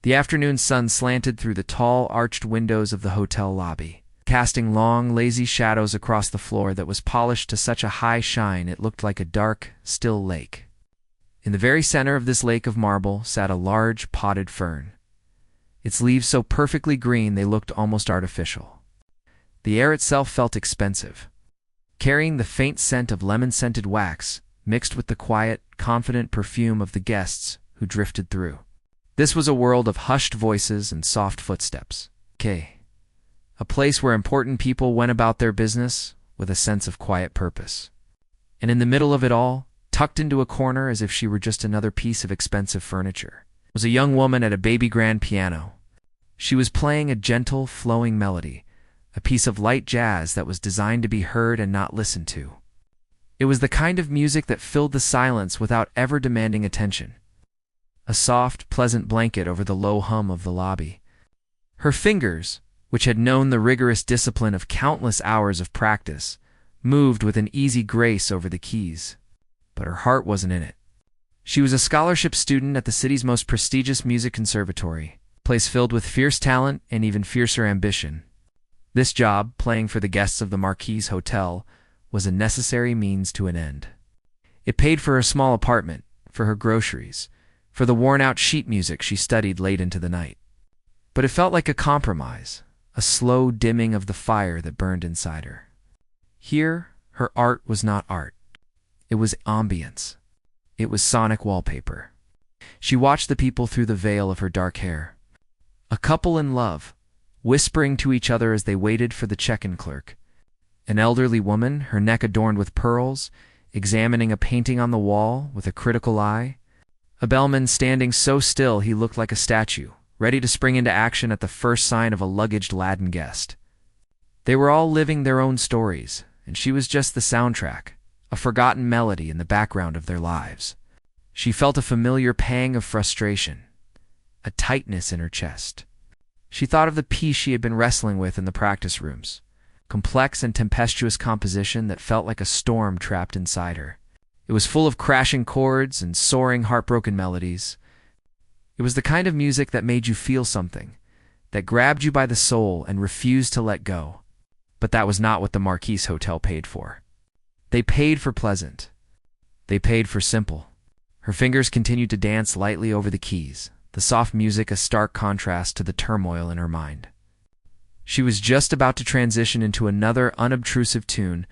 The afternoon sun slanted through the tall, arched windows of the hotel lobby, casting long, lazy shadows across the floor that was polished to such a high shine it looked like a dark, still lake. In the very center of this lake of marble sat a large, potted fern, its leaves so perfectly green they looked almost artificial. The air itself felt expensive, carrying the faint scent of lemon-scented wax mixed with the quiet, confident perfume of the guests who drifted through. This was a world of hushed voices and soft footsteps. A place where important people went about their business with a sense of quiet purpose. And in the middle of it all, tucked into a corner as if she were just another piece of expensive furniture, was a young woman at a baby grand piano. She was playing a gentle, flowing melody, a piece of light jazz that was designed to be heard and not listened to. It was the kind of music that filled the silence without ever demanding attention. A soft, pleasant blanket over the low hum of the lobby. Her fingers, which had known the rigorous discipline of countless hours of practice, moved with an easy grace over the keys. But her heart wasn't in it. She was a scholarship student at the city's most prestigious music conservatory, a place filled with fierce talent and even fiercer ambition. This job, playing for the guests of the Marquis Hotel, was a necessary means to an end. It paid for her small apartment, for her groceries, for the worn-out sheet music she studied late into the night. But it felt like a compromise, a slow dimming of the fire that burned inside her. Here, her art was not art. It was ambience. It was sonic wallpaper. She watched the people through the veil of her dark hair. A couple in love, whispering to each other as they waited for the check-in clerk. An elderly woman, her neck adorned with pearls, examining a painting on the wall with a critical eye. A bellman standing so still he looked like a statue, ready to spring into action at the first sign of a luggaged laden guest. They were all living their own stories, and she was just the soundtrack, a forgotten melody in the background of their lives. She felt a familiar pang of frustration, a tightness in her chest. She thought of the piece she had been wrestling with in the practice rooms, complex and tempestuous composition that felt like a storm trapped inside her. It was full of crashing chords and soaring, heartbroken melodies. It was the kind of music that made you feel something, that grabbed you by the soul and refused to let go. But that was not what the Marquis Hotel paid for. They paid for pleasant. They paid for simple. Her fingers continued to dance lightly over the keys, the soft music a stark contrast to the turmoil in her mind. She was just about to transition into another unobtrusive tune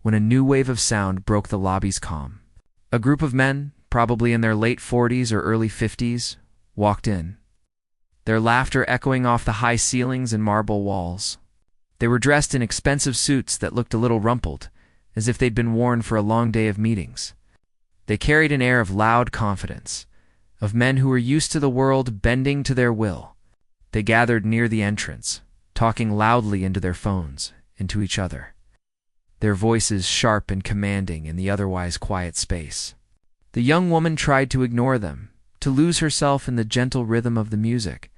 when a new wave of sound broke the lobby's calm. A group of men, probably in their late 40s or early 50s, walked in, their laughter echoing off the high ceilings and marble walls. They were dressed in expensive suits that looked a little rumpled, as if they'd been worn for a long day of meetings. They carried an air of loud confidence, of men who were used to the world bending to their will. They gathered near the entrance, talking loudly into their phones, and to each other, their voices sharp and commanding in the otherwise quiet space. The young woman tried to ignore them, to lose herself in the gentle rhythm of the music.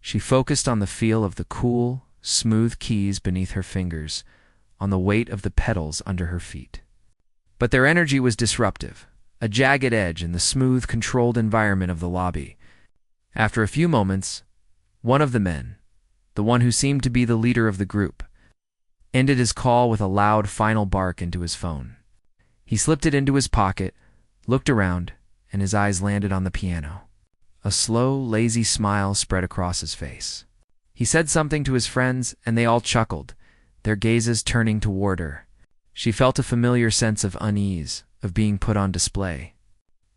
She focused on the feel of the cool, smooth keys beneath her fingers, on the weight of the pedals under her feet. But their energy was disruptive, a jagged edge in the smooth, controlled environment of the lobby. After a few moments, one of the men, the one who seemed to be the leader of the group, ended his call with a loud final bark into his phone. He slipped it into his pocket, looked around, and his eyes landed on the piano. A slow, lazy smile spread across his face. He said something to his friends, and they all chuckled, their gazes turning toward her. She felt a familiar sense of unease, of being put on display.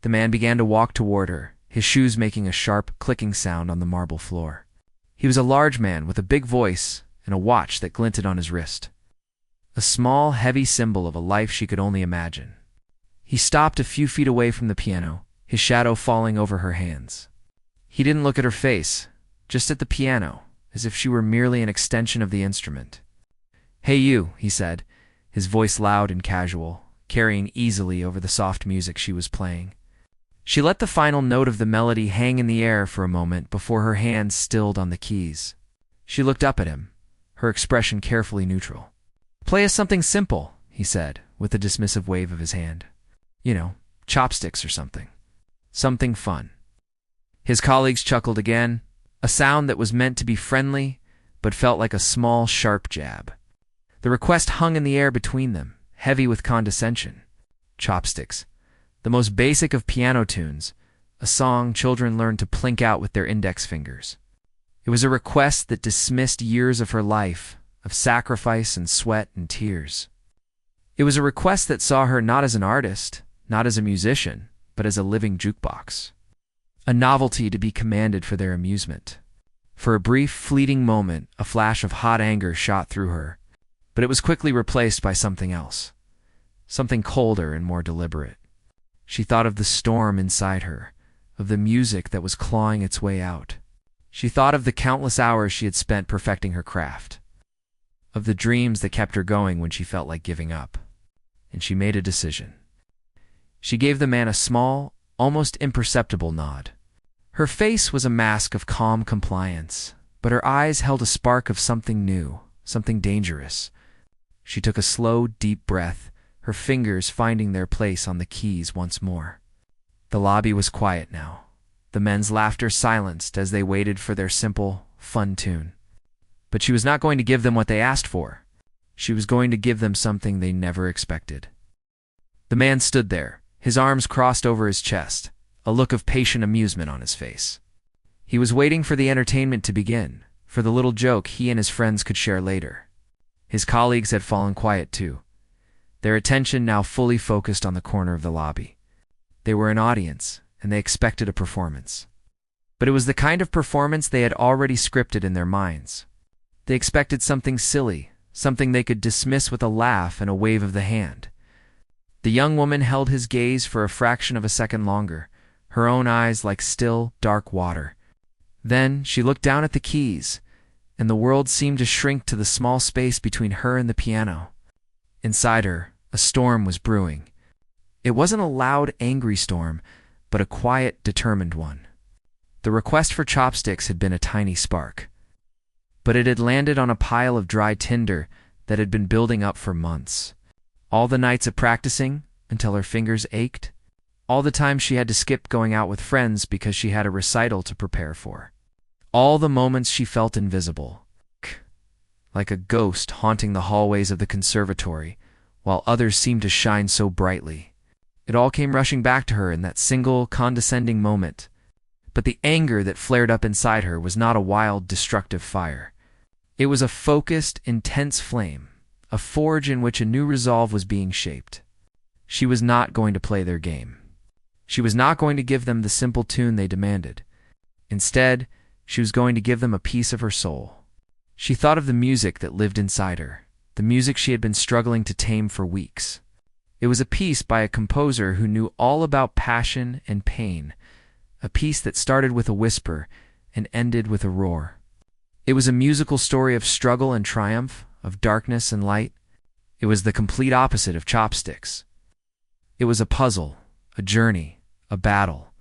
The man began to walk toward her, his shoes making a sharp, clicking sound on the marble floor. He was a large man with a big voice and a watch that glinted on his wrist. A small, heavy symbol of a life she could only imagine. He stopped a few feet away from the piano, his shadow falling over her hands. He didn't look at her face, just at the piano, as if she were merely an extension of the instrument. "Hey you," he said, his voice loud and casual, carrying easily over the soft music she was playing. She let the final note of the melody hang in the air for a moment before her hands stilled on the keys. She looked up at him, her expression carefully neutral. "Play us something simple," he said, with a dismissive wave of his hand. "You know, chopsticks or something. Something fun." His colleagues chuckled again, a sound that was meant to be friendly but felt like a small, sharp jab. The request hung in the air between them, heavy with condescension. Chopsticks, the most basic of piano tunes, a song children learned to plink out with their index fingers. It was a request that dismissed years of her life, of sacrifice and sweat and tears. It was a request that saw her not as an artist, not as a musician, but as a living jukebox. A novelty to be commanded for their amusement. For a brief, fleeting moment, a flash of hot anger shot through her, but it was quickly replaced by something else, something colder and more deliberate. She thought of the storm inside her, of the music that was clawing its way out. She thought of the countless hours she had spent perfecting her craft, of the dreams that kept her going when she felt like giving up. And she made a decision. She gave the man a small, almost imperceptible nod. Her face was a mask of calm compliance, but her eyes held a spark of something new, something dangerous. She took a slow, deep breath, her fingers finding their place on the keys once more. The lobby was quiet now, the men's laughter silenced as they waited for their simple, fun tune. But she was not going to give them what they asked for. She was going to give them something they never expected. The man stood there, his arms crossed over his chest, a look of patient amusement on his face. He was waiting for the entertainment to begin, for the little joke he and his friends could share later. His colleagues had fallen quiet too, their attention now fully focused on the corner of the lobby. They were an audience, and they expected a performance. But it was the kind of performance they had already scripted in their minds. They expected something silly, something they could dismiss with a laugh and a wave of the hand. The young woman held his gaze for a fraction of a second longer, her own eyes like still, dark water. Then she looked down at the keys, and the world seemed to shrink to the small space between her and the piano. Inside her, a storm was brewing. It wasn't a loud, angry storm, but a quiet, determined one. The request for chopsticks had been a tiny spark, but it had landed on a pile of dry tinder that had been building up for months. All the nights of practicing, until her fingers ached. All the time she had to skip going out with friends because she had a recital to prepare for. All the moments she felt invisible, like a ghost haunting the hallways of the conservatory, while others seemed to shine so brightly. It all came rushing back to her in that single, condescending moment. But the anger that flared up inside her was not a wild, destructive fire. It was a focused, intense flame, a forge in which a new resolve was being shaped. She was not going to play their game. She was not going to give them the simple tune they demanded. Instead, she was going to give them a piece of her soul. She thought of the music that lived inside her, the music she had been struggling to tame for weeks. It was a piece by a composer who knew all about passion and pain, a piece that started with a whisper and ended with a roar. It was a musical story of struggle and triumph, of darkness and light. It was the complete opposite of chopsticks. It was a puzzle, a journey, a battle.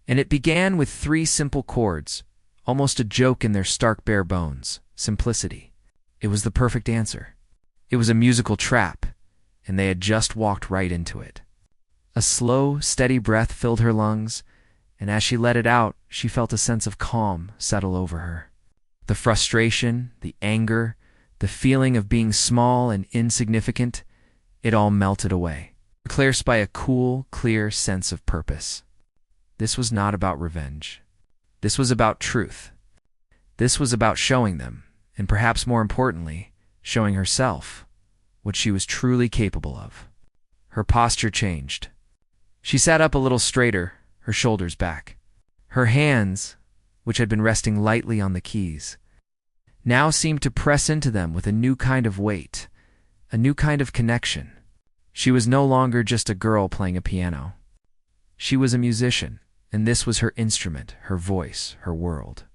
And it began with 3 simple chords, almost a joke in their stark bare bones, simplicity. It was the perfect answer. It was a musical trap, and they had just walked right into it. A slow, steady breath filled her lungs, and as she let it out, she felt a sense of calm settle over her. The frustration, the anger, the feeling of being small and insignificant, it all melted away, replaced by a cool, clear sense of purpose. This was not about revenge. This was about truth. This was about showing them, and perhaps more importantly, showing herself, what she was truly capable of. Her posture changed. She sat up a little straighter, her shoulders back. Her hands, which had been resting lightly on the keys, now seemed to press into them with a new kind of weight, a new kind of connection. She was no longer just a girl playing a piano. She was a musician, and this was her instrument, her voice, her world.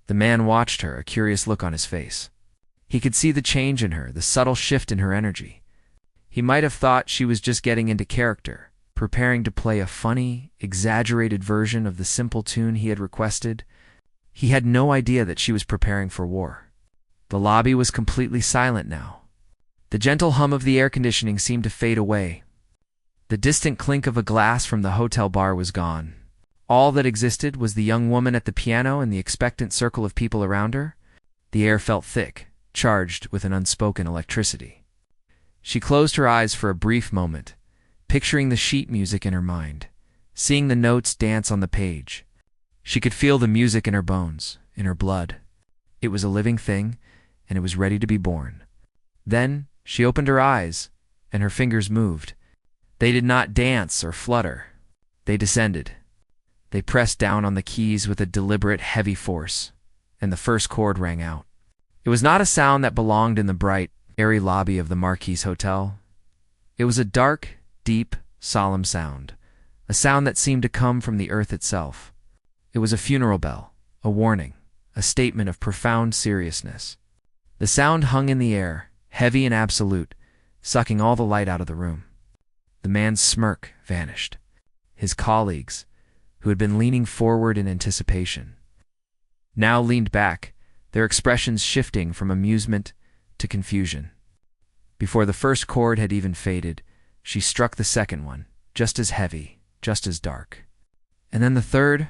The man watched her, a curious look on his face. He could see the change in her, the subtle shift in her energy. He might have thought she was just getting into character, preparing to play a funny, exaggerated version of the simple tune he had requested. He had no idea that she was preparing for war. The lobby was completely silent now. The gentle hum of the air conditioning seemed to fade away. The distant clink of a glass from the hotel bar was gone. All that existed was the young woman at the piano and the expectant circle of people around her. The air felt thick, charged with an unspoken electricity. She closed her eyes for a brief moment, picturing the sheet music in her mind, seeing the notes dance on the page. She could feel the music in her bones, in her blood. It was a living thing, and it was ready to be born. Then she opened her eyes, and her fingers moved. They did not dance or flutter. They descended. They pressed down on the keys with a deliberate, heavy force, and the first chord rang out. It was not a sound that belonged in the bright, airy lobby of the Marquis Hotel. It was a dark, deep, solemn sound, a sound that seemed to come from the earth itself. It was a funeral bell, a warning, a statement of profound seriousness. The sound hung in the air, heavy and absolute, sucking all the light out of the room. The man's smirk vanished. His colleagues, who had been leaning forward in anticipation, now leaned back, their expressions shifting from amusement to confusion. Before the first chord had even faded, she struck the second one, just as heavy, just as dark. And then the third,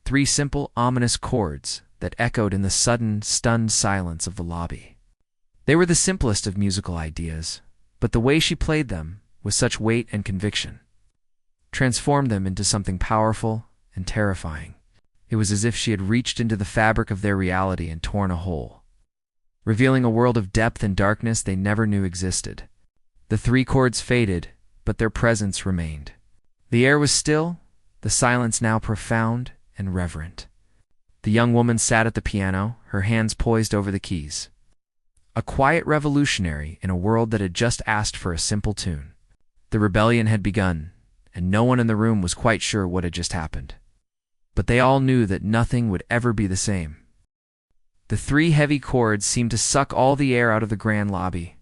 3 simple, ominous chords that echoed in the sudden, stunned silence of the lobby. They were the simplest of musical ideas, but the way she played them, with such weight and conviction, transformed them into something powerful and terrifying. It was as if she had reached into the fabric of their reality and torn a hole, revealing a world of depth and darkness they never knew existed. The 3 chords faded, but their presence remained. The air was still, the silence now profound and reverent. The young woman sat at the piano, her hands poised over the keys. A quiet revolutionary in a world that had just asked for a simple tune. The rebellion had begun, and no one in the room was quite sure what had just happened. But they all knew that nothing would ever be the same. The 3 heavy chords seemed to suck all the air out of the grand lobby.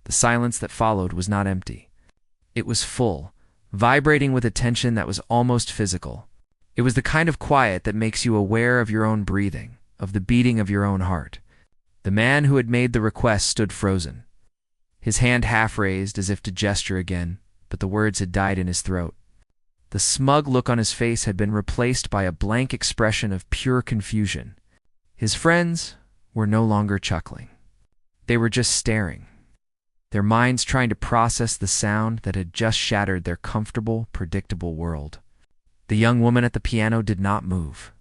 The silence that followed was not empty. It was full, vibrating with a tension that was almost physical. It was the kind of quiet that makes you aware of your own breathing, of the beating of your own heart. The man who had made the request stood frozen, his hand half raised as if to gesture again, but the words had died in his throat. The smug look on his face had been replaced by a blank expression of pure confusion. His friends were no longer chuckling. They were just staring, their minds trying to process the sound that had just shattered their comfortable, predictable world. The young woman at the piano did not move.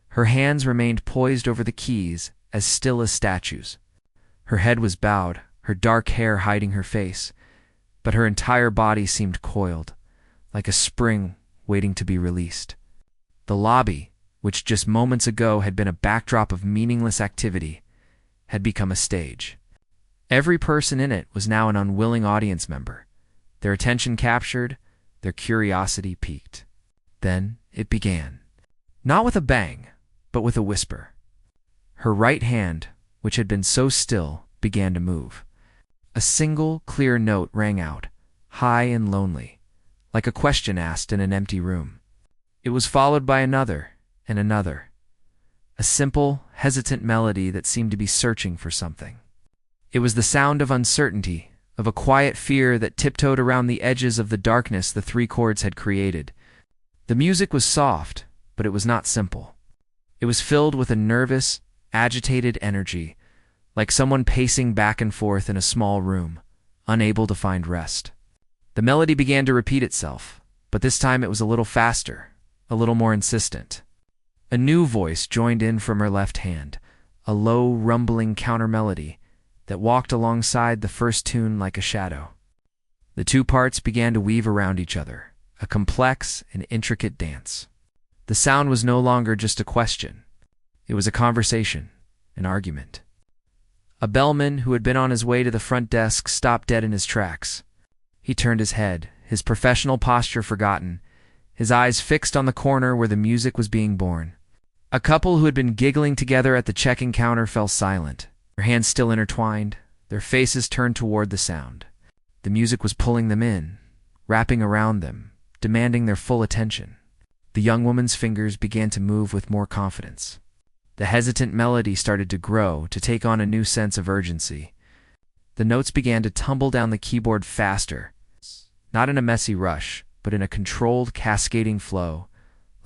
Her hands remained poised over the keys, as still as statues. Her head was bowed, her dark hair hiding her face, but her entire body seemed coiled, like a spring waiting to be released. The lobby, which just moments ago had been a backdrop of meaningless activity, had become a stage. Every person in it was now an unwilling audience member, their attention captured, their curiosity piqued. Then it began, not with a bang, but with a whisper. Her right hand, which had been so still, began to move. A single, clear note rang out, high and lonely, like a question asked in an empty room. It was followed by another and another, a simple, hesitant melody that seemed to be searching for something. It was the sound of uncertainty, of a quiet fear that tiptoed around the edges of the darkness the 3 chords had created. The music was soft, but it was not simple. It was filled with a nervous, agitated energy, like someone pacing back and forth in a small room, unable to find rest. The melody began to repeat itself, but this time it was a little faster, a little more insistent. A new voice joined in from her left hand, a low, rumbling counter-melody that walked alongside the first tune like a shadow. The 2 parts began to weave around each other, a complex and intricate dance. The sound was no longer just a question. It was a conversation, an argument. A bellman who had been on his way to the front desk stopped dead in his tracks. He turned his head, his professional posture forgotten, his eyes fixed on the corner where the music was being born. A couple who had been giggling together at the checking counter fell silent, their hands still intertwined, their faces turned toward the sound. The music was pulling them in, wrapping around them, demanding their full attention. The young woman's fingers began to move with more confidence. The hesitant melody started to grow, to take on a new sense of urgency. The notes began to tumble down the keyboard faster, not in a messy rush, but in a controlled, cascading flow,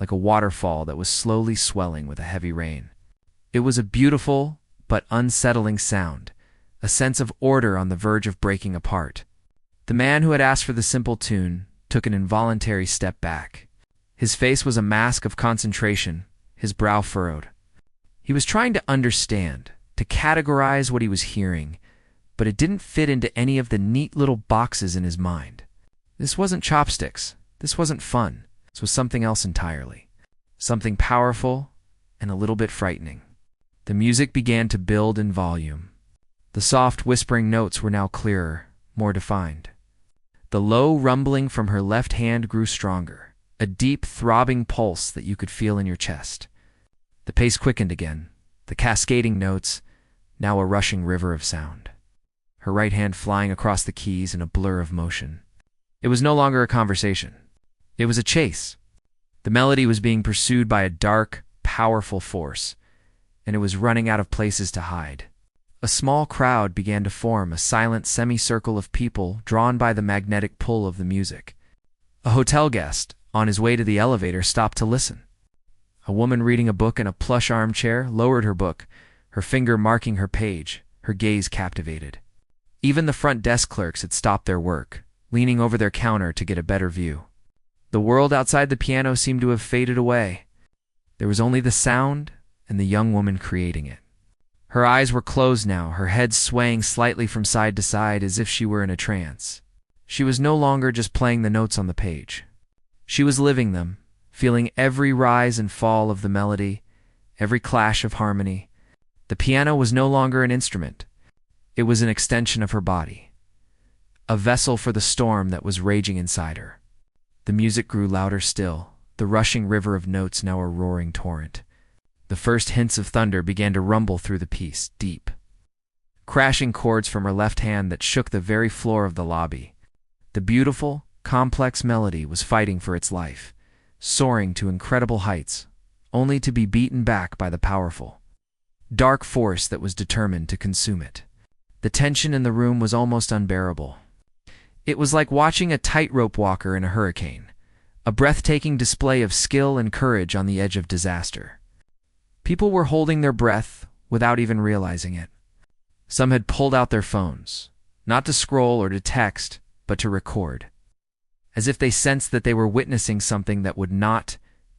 like a waterfall that was slowly swelling with a heavy rain. It was a beautiful but unsettling sound, a sense of order on the verge of breaking apart. The man who had asked for the simple tune took an involuntary step back. His face was a mask of concentration, his brow furrowed. He was trying to understand, to categorize what he was hearing, but it didn't fit into any of the neat little boxes in his mind. This wasn't chopsticks. This wasn't fun. This was something else entirely. Something powerful and a little bit frightening. The music began to build in volume. The soft whispering notes were now clearer, more defined. The low rumbling from her left hand grew stronger, a deep throbbing pulse that you could feel in your chest. The pace quickened again, the cascading notes, now a rushing river of sound. Her right hand flying across the keys in a blur of motion. It was no longer a conversation. It was a chase. The melody was being pursued by a dark, powerful force, and it was running out of places to hide. A small crowd began to form, a silent semicircle of people drawn by the magnetic pull of the music. A hotel guest, on his way to the elevator, stopped to listen. A woman reading a book in a plush armchair lowered her book, her finger marking her page, her gaze captivated. Even the front desk clerks had stopped their work, leaning over their counter to get a better view. The world outside the piano seemed to have faded away. There was only the sound and the young woman creating it. Her eyes were closed now, her head swaying slightly from side to side as if she were in a trance. She was no longer just playing the notes on the page. She was living them, feeling every rise and fall of the melody, every clash of harmony. The piano was no longer an instrument. It was an extension of her body, a vessel for the storm that was raging inside her. The music grew louder still, the rushing river of notes now a roaring torrent. The first hints of thunder began to rumble through the piece, deep. Crashing chords from her left hand that shook the very floor of the lobby. The beautiful, complex melody was fighting for its life, soaring to incredible heights, only to be beaten back by the powerful, dark force that was determined to consume it. The tension in the room was almost unbearable. It was like watching a tightrope walker in a hurricane, a breathtaking display of skill and courage on the edge of disaster. People were holding their breath without even realizing it. Some had pulled out their phones, not to scroll or to text, but to record, as if they sensed that they were witnessing something that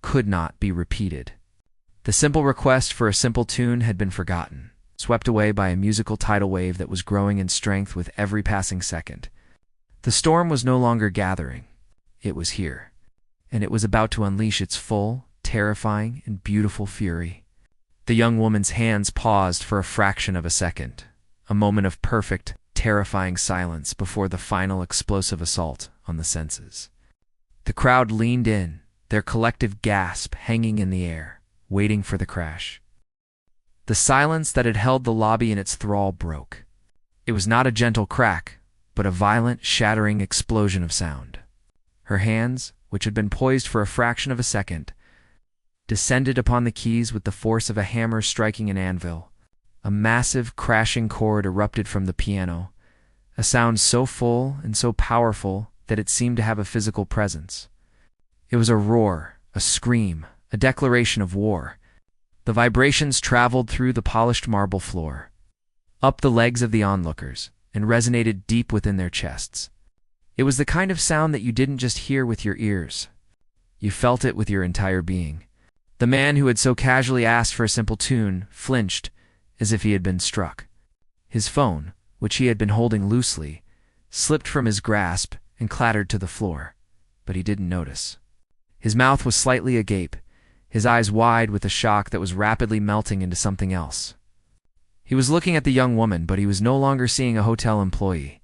could not be repeated. The simple request for a simple tune had been forgotten, swept away by a musical tidal wave that was growing in strength with every passing second. The storm was no longer gathering. It was here, and it was about to unleash its full, terrifying, and beautiful fury. The young woman's hands paused for a fraction of a second, a moment of perfect, terrifying silence before the final explosive assault on the senses. The crowd leaned in, their collective gasp hanging in the air, waiting for the crash. The silence that had held the lobby in its thrall broke. It was not a gentle crack, but a violent, shattering explosion of sound. Her hands, which had been poised for a fraction of a second, descended upon the keys with the force of a hammer striking an anvil. A massive, crashing chord erupted from the piano, a sound so full and so powerful that it seemed to have a physical presence. It was a roar, a scream, a declaration of war. The vibrations traveled through the polished marble floor, up the legs of the onlookers, and resonated deep within their chests. It was the kind of sound that you didn't just hear with your ears. You felt it with your entire being. The man who had so casually asked for a simple tune flinched as if he had been struck. His phone, which he had been holding loosely, slipped from his grasp and clattered to the floor, but he didn't notice. His mouth was slightly agape, his eyes wide with a shock that was rapidly melting into something else. He was looking at the young woman, but he was no longer seeing a hotel employee.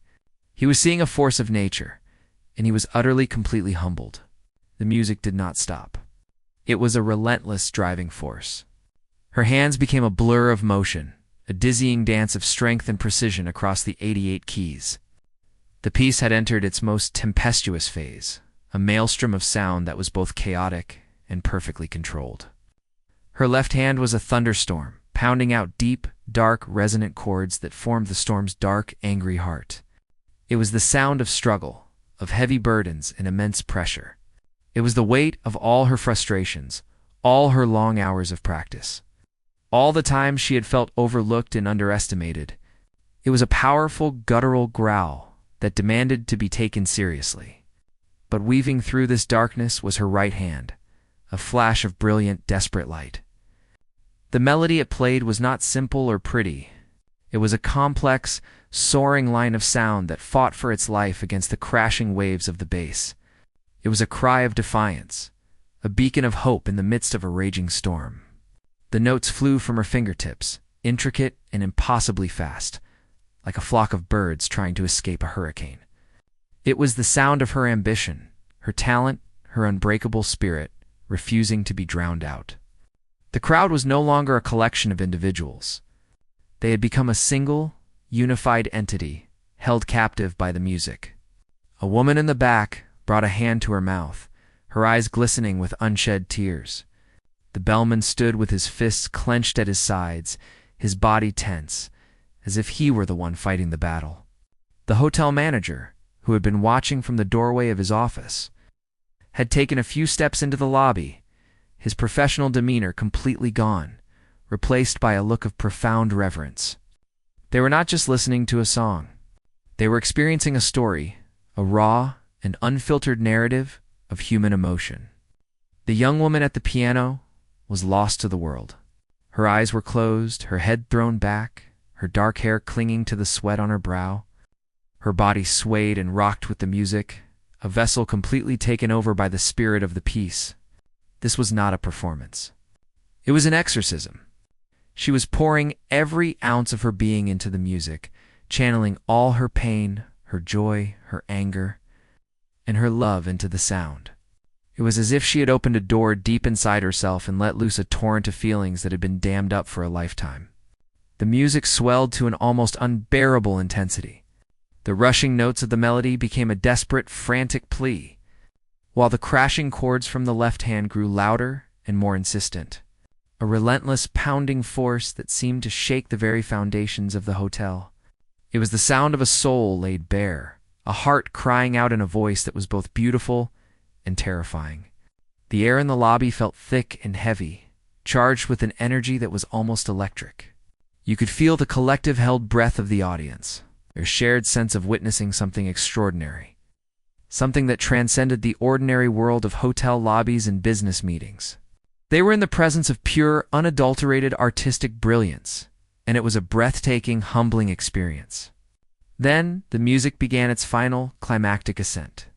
He was seeing a force of nature, and he was utterly, completely humbled. The music did not stop. It was a relentless driving force. Her hands became a blur of motion, a dizzying dance of strength and precision across the 88 keys. The piece had entered its most tempestuous phase, a maelstrom of sound that was both chaotic and perfectly controlled. Her left hand was a thunderstorm, pounding out deep, dark, resonant chords that formed the storm's dark, angry heart. It was the sound of struggle, of heavy burdens and immense pressure. It was the weight of all her frustrations, all her long hours of practice. All the time she had felt overlooked and underestimated. It was a powerful, guttural growl that demanded to be taken seriously. But weaving through this darkness was her right hand, a flash of brilliant, desperate light. The melody it played was not simple or pretty. It was a complex, soaring line of sound that fought for its life against the crashing waves of the bass. It was a cry of defiance, a beacon of hope in the midst of a raging storm. The notes flew from her fingertips, intricate and impossibly fast, like a flock of birds trying to escape a hurricane. It was the sound of her ambition, her talent, her unbreakable spirit, refusing to be drowned out. The crowd was no longer a collection of individuals. They had become a single, unified entity, held captive by the music. A woman in the back brought a hand to her mouth, her eyes glistening with unshed tears. The bellman stood with his fists clenched at his sides, his body tense, as if he were the one fighting the battle. The hotel manager, who had been watching from the doorway of his office, had taken a few steps into the lobby, his professional demeanor completely gone, replaced by a look of profound reverence. They were not just listening to a song. They were experiencing a story, a raw and unfiltered narrative of human emotion. The young woman at the piano was lost to the world. Her eyes were closed, her head thrown back, her dark hair clinging to the sweat on her brow. Her body swayed and rocked with the music, a vessel completely taken over by the spirit of the piece. This was not a performance. It was an exorcism. She was pouring every ounce of her being into the music, channeling all her pain, her joy, her anger, and her love into the sound. It was as if she had opened a door deep inside herself and let loose a torrent of feelings that had been dammed up for a lifetime. The music swelled to an almost unbearable intensity. The rushing notes of the melody became a desperate, frantic plea, while the crashing chords from the left hand grew louder and more insistent, a relentless pounding force that seemed to shake the very foundations of the hotel. It was the sound of a soul laid bare, a heart crying out in a voice that was both beautiful and terrifying. The air in the lobby felt thick and heavy, charged with an energy that was almost electric. You could feel the collective held breath of the audience, their shared sense of witnessing something extraordinary, something that transcended the ordinary world of hotel lobbies and business meetings. They were in the presence of pure, unadulterated artistic brilliance, and it was a breathtaking, humbling experience. Then, the music began its final, climactic ascent.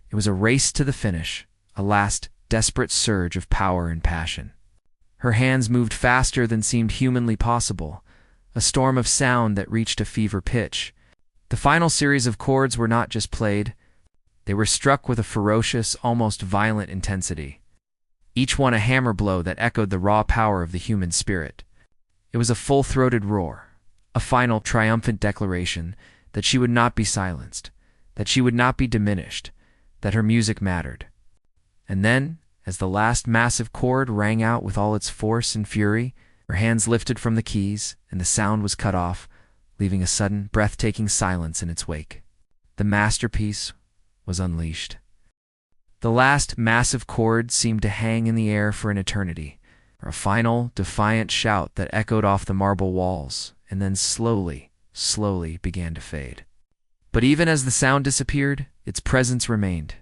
It was a race to the finish, a last, desperate surge of power and passion. Her hands moved faster than seemed humanly possible, a storm of sound that reached a fever pitch. The final series of chords were not just played, they were struck with a ferocious, almost violent intensity, each one a hammer blow that echoed the raw power of the human spirit. It was a full-throated roar, a final triumphant declaration that she would not be silenced, that she would not be diminished, that her music mattered. And then, as the last massive chord rang out with all its force and fury, her hands lifted from the keys, and the sound was cut off, leaving a sudden, breathtaking silence in its wake. The masterpiece was unleashed. The last massive chord seemed to hang in the air for an eternity, a final, defiant shout that echoed off the marble walls, and then slowly began to fade. But even as the sound disappeared, its presence remained.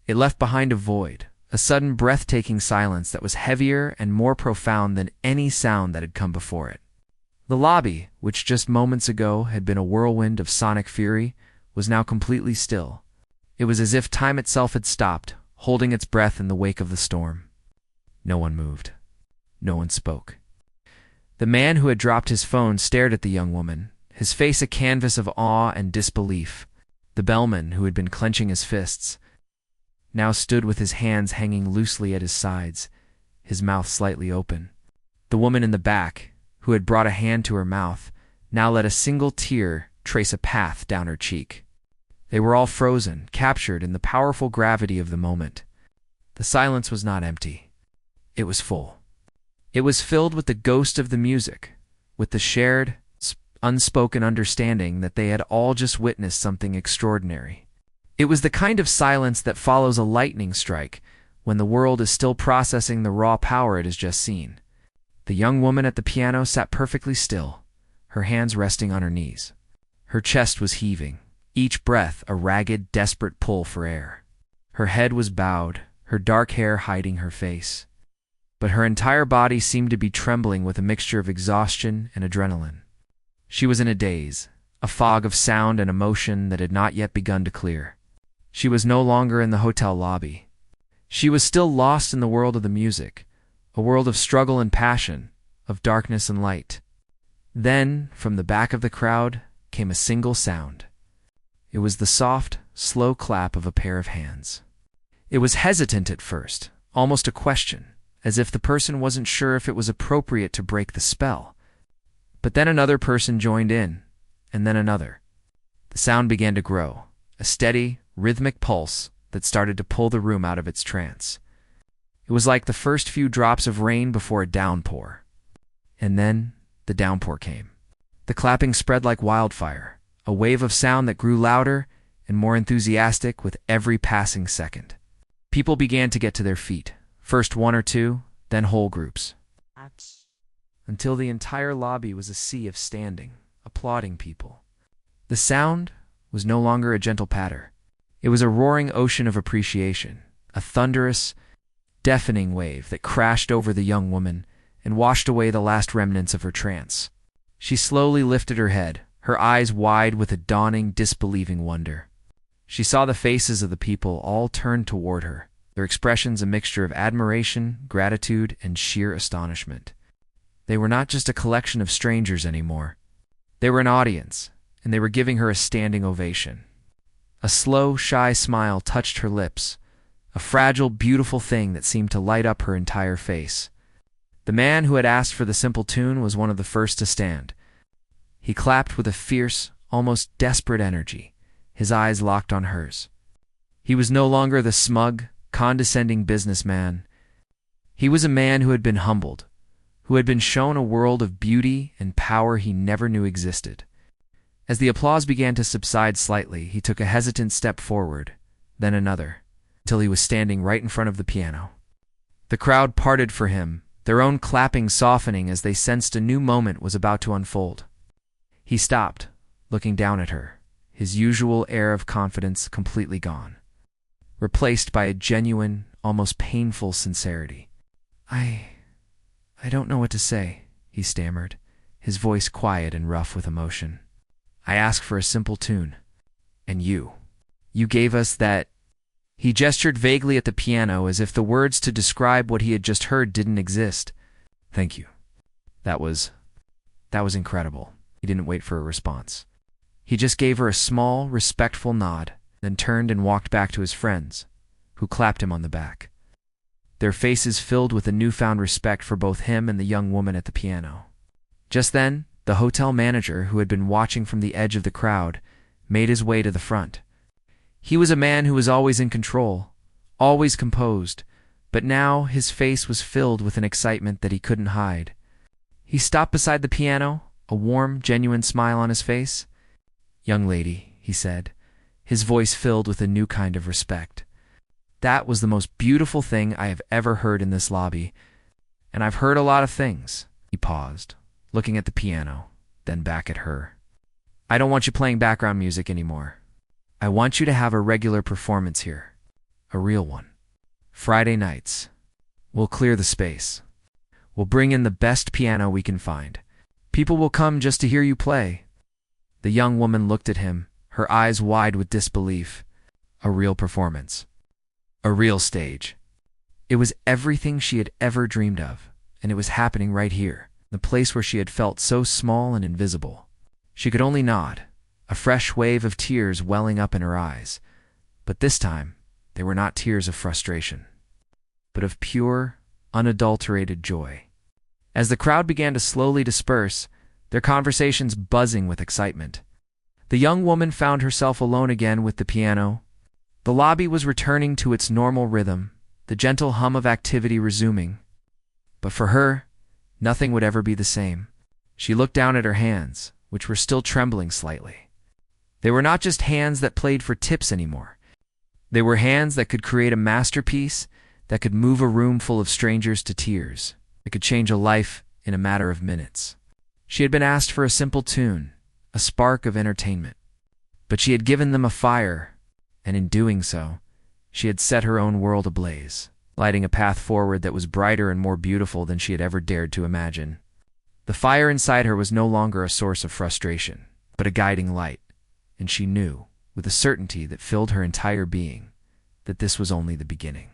It left behind a void, a sudden breathtaking silence that was heavier and more profound than any sound that had come before it. The lobby, which just moments ago had been a whirlwind of sonic fury, was now completely still. It was as if time itself had stopped, holding its breath in the wake of the storm. No one moved. No one spoke. The man who had dropped his phone stared at the young woman, his face a canvas of awe and disbelief. The bellman, who had been clenching his fists, now stood with his hands hanging loosely at his sides, his mouth slightly open. The woman in the back, who had brought a hand to her mouth, now let a single tear trace a path down her cheek. They were all frozen, captured in the powerful gravity of the moment. The silence was not empty. It was full. It was filled with the ghost of the music, with the shared, unspoken understanding that they had all just witnessed something extraordinary. It was the kind of silence that follows a lightning strike when the world is still processing the raw power it has just seen. The young woman at the piano sat perfectly still, her hands resting on her knees. Her chest was heaving, each breath a ragged, desperate pull for air. Her head was bowed, her dark hair hiding her face. But her entire body seemed to be trembling with a mixture of exhaustion and adrenaline. She was in a daze, a fog of sound and emotion that had not yet begun to clear. She was no longer in the hotel lobby. She was still lost in the world of the music, a world of struggle and passion, of darkness and light. Then, from the back of the crowd, came a single sound. It was the soft, slow clap of a pair of hands. It was hesitant at first, almost a question, as if the person wasn't sure if it was appropriate to break the spell. But then another person joined in, and then another. The sound began to grow, a steady, rhythmic pulse that started to pull the room out of its trance. It was like the first few drops of rain before a downpour. And then the downpour came. The clapping spread like wildfire, a wave of sound that grew louder and more enthusiastic with every passing second. People began to get to their feet, first one or two, then whole groups, until the entire lobby was a sea of standing, applauding people. The sound was no longer a gentle patter. It was a roaring ocean of appreciation, a thunderous, deafening wave that crashed over the young woman and washed away the last remnants of her trance. She slowly lifted her head, her eyes wide with a dawning, disbelieving wonder. She saw the faces of the people all turned toward her, their expressions a mixture of admiration, gratitude, and sheer astonishment. They were not just a collection of strangers anymore. They were an audience, and they were giving her a standing ovation. A slow, shy smile touched her lips, a fragile, beautiful thing that seemed to light up her entire face. The man who had asked for the simple tune was one of the first to stand. He clapped with a fierce, almost desperate energy, his eyes locked on hers. He was no longer the smug, condescending businessman. He was a man who had been humbled, who had been shown a world of beauty and power he never knew existed. As the applause began to subside slightly, he took a hesitant step forward, then another, until he was standing right in front of the piano. The crowd parted for him, their own clapping softening as they sensed a new moment was about to unfold. He stopped, looking down at her, his usual air of confidence completely gone, replaced by a genuine, almost painful sincerity. I don't know what to say, he stammered, his voice quiet and rough with emotion. I asked for a simple tune. And you gave us that. He gestured vaguely at the piano as if the words to describe what he had just heard didn't exist. Thank you. That was incredible. He didn't wait for a response. He just gave her a small, respectful nod, then turned and walked back to his friends, who clapped him on the back. Their faces filled with a newfound respect for both him and the young woman at the piano. Just then, the hotel manager, who had been watching from the edge of the crowd, made his way to the front. He was a man who was always in control, always composed, but now his face was filled with an excitement that he couldn't hide. He stopped beside the piano, a warm, genuine smile on his face. "Young lady," he said, his voice filled with a new kind of respect. "That was the most beautiful thing I have ever heard in this lobby, and I've heard a lot of things." He paused, looking at the piano, then back at her. "I don't want you playing background music anymore. I want you to have a regular performance here, a real one. Friday nights. We'll clear the space. We'll bring in the best piano we can find. People will come just to hear you play." The young woman looked at him, her eyes wide with disbelief. A real performance. A real stage. It was everything she had ever dreamed of, and it was happening right here, the place where she had felt so small and invisible. She could only nod, a fresh wave of tears welling up in her eyes. But this time, they were not tears of frustration, but of pure, unadulterated joy. As the crowd began to slowly disperse, their conversations buzzing with excitement, the young woman found herself alone again with the piano. The lobby was returning to its normal rhythm, the gentle hum of activity resuming. But for her, nothing would ever be the same. She looked down at her hands, which were still trembling slightly. They were not just hands that played for tips anymore. They were hands that could create a masterpiece, that could move a room full of strangers to tears, that could change a life in a matter of minutes. She had been asked for a simple tune, a spark of entertainment. But she had given them a fire, and in doing so, she had set her own world ablaze, lighting a path forward that was brighter and more beautiful than she had ever dared to imagine. The fire inside her was no longer a source of frustration, but a guiding light, and she knew, with a certainty that filled her entire being, that this was only the beginning.